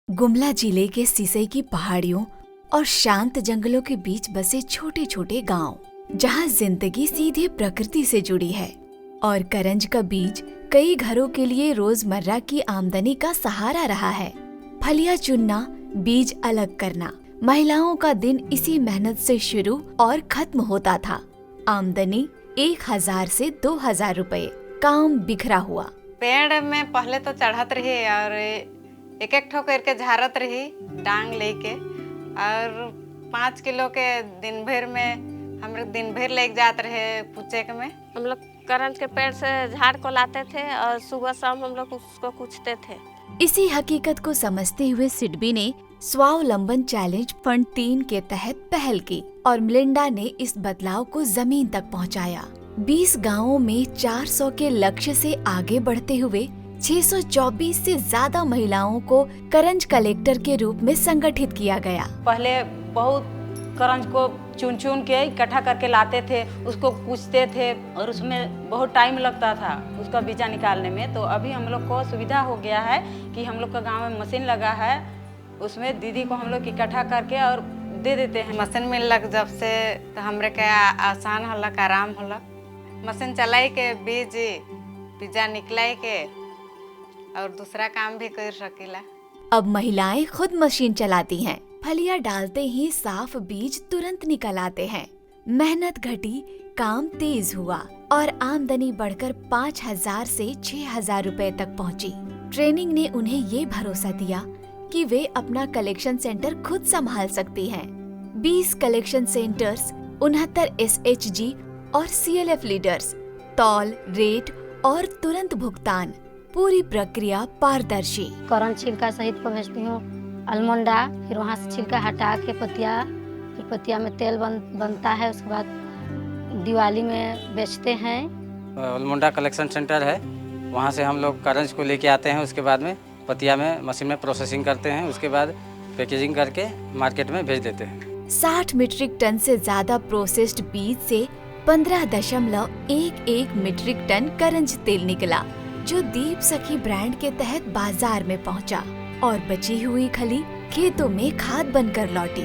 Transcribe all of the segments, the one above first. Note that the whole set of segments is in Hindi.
गुमला जिले के सिसई की पहाड़ियों और शांत जंगलों के बीच बसे छोटे छोटे गांव, जहां जिंदगी सीधे प्रकृति से जुड़ी है और करंज का बीज कई घरों के लिए रोजमर्रा की आमदनी का सहारा रहा है। फलियां चुनना, बीज अलग करना, महिलाओं का दिन इसी मेहनत से शुरू और खत्म होता था। आमदनी 1000 से 2000 रुपए, काम बिखरा हुआ। पेड़ में पहले तो चढ़त रही और एक एक ठो करके झारत रही डांग लेके, और 5 किलो के दिन भर में हम लोग दिन भर लेके जाते रहे पुचेक में। हम लोग करंज के पेड़ से झाड़ को लाते थे और सुबह शाम हम लोग उसको कूचते थे। इसी हकीकत को समझते हुए सिडबी ने स्वावलंबन चैलेंज फंड 3 के तहत पहल की और मिलिंडा ने इस बदलाव को जमीन तक पहुंचाया। 20 गांवों में 400 के लक्ष्य से आगे बढ़ते हुए 624 से ज्यादा महिलाओं को करंज कलेक्टर के रूप में संगठित किया गया। पहले बहुत करंज को चुन चुन के इकट्ठा करके लाते थे, उसको कूचते थे और उसमें बहुत टाइम लगता था उसका बीजा निकालने में। तो अभी हम लोग को सुविधा हो गया है कि हम लोग का गांव में मशीन लगा है, उसमें दीदी को हम लोग इकट्ठा करके और दे देते हैं। मशीन मिल लग जब से तो हमरे के आसान होला, आराम होला। मशीन चलाई के बीजा निकलाई के और दूसरा काम भी कर सकीला। अब महिलाएं खुद मशीन चलाती हैं। फलियां डालते ही साफ बीज तुरंत निकल आते हैं। मेहनत घटी, काम तेज हुआ और आमदनी बढ़कर 5000 से 6000 रुपए तक पहुंची। ट्रेनिंग ने उन्हें ये भरोसा दिया कि वे अपना कलेक्शन सेंटर खुद संभाल सकती हैं। 20 कलेक्शन सेंटर्स, 69 SHG और CLF लीडर्स, तौल, रेट और तुरंत भुगतान, पूरी प्रक्रिया पारदर्शी। करंज छिलका सहित को भेजती हूँ अलमोंडा, फिर वहाँ से छिलका हटा के पतिया, फिर पतिया में तेल बनता है, उसके बाद दिवाली में बेचते हैं। अलमोंडा कलेक्शन सेंटर है, वहाँ से हम लोग करंज को लेके आते हैं। उसके बाद में पतिया में मशीन में प्रोसेसिंग करते हैं, उसके बाद पैकेजिंग करके मार्केट में भेज देते हैं। 60 मीट्रिक टन से ज्यादा प्रोसेस्ड बीज से 15.11 मीट्रिक टन करंज तेल निकला, जो दीप सखी ब्रांड के तहत बाजार में पहुंचा और बची हुई खली खेतों में खाद बनकर लौटी,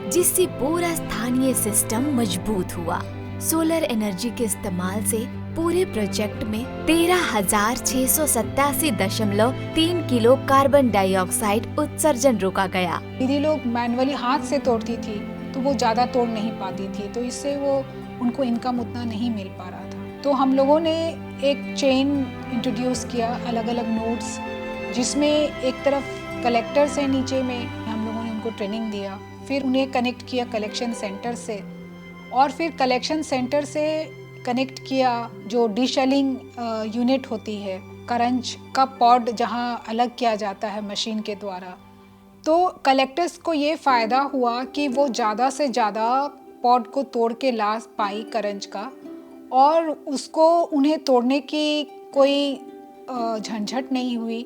जिससे पूरा स्थानीय सिस्टम मजबूत हुआ। सोलर एनर्जी के इस्तेमाल से पूरे प्रोजेक्ट में 13,687.3 किलो कार्बन डाइऑक्साइड उत्सर्जन रोका गया। दीदी लोग मैनुअली हाथ से तोड़ती थी तो वो ज्यादा तोड़ नहीं पाती थी, तो इससे वो उनको इनकम उतना नहीं मिल पा रहा था। तो हम लोगों ने एक चेन इंट्रोड्यूस किया, अलग अलग नोड्स, जिसमें एक तरफ कलेक्टर से नीचे में हम लोगों ने उनको ट्रेनिंग दिया, फिर उन्हें कनेक्ट किया कलेक्शन सेंटर से, और फिर कलेक्शन सेंटर से कनेक्ट किया जो डिशेलिंग यूनिट होती है, करंज का पॉड जहां अलग किया जाता है मशीन के द्वारा। तो कलेक्टर्स को ये फ़ायदा हुआ कि वो ज़्यादा से ज़्यादा पॉड को तोड़ के ला पाई करंज का, और उसको उन्हें तोड़ने की कोई झंझट नहीं हुई,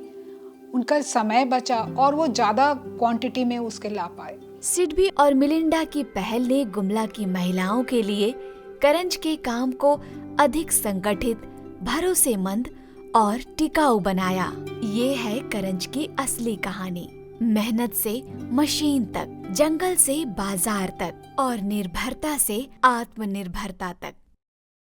उनका समय बचा और वो ज़्यादा क्वांटिटी में उसके ला पाए। सिडबी और मिलिंडा की पहल ने गुमला की महिलाओं के लिए करंज के काम को अधिक संगठित, भरोसेमंद और टिकाऊ बनाया। ये है करंज की असली कहानी। मेहनत से मशीन तक, जंगल से बाजार तक और निर्भरता से आत्मनिर्भरता तक।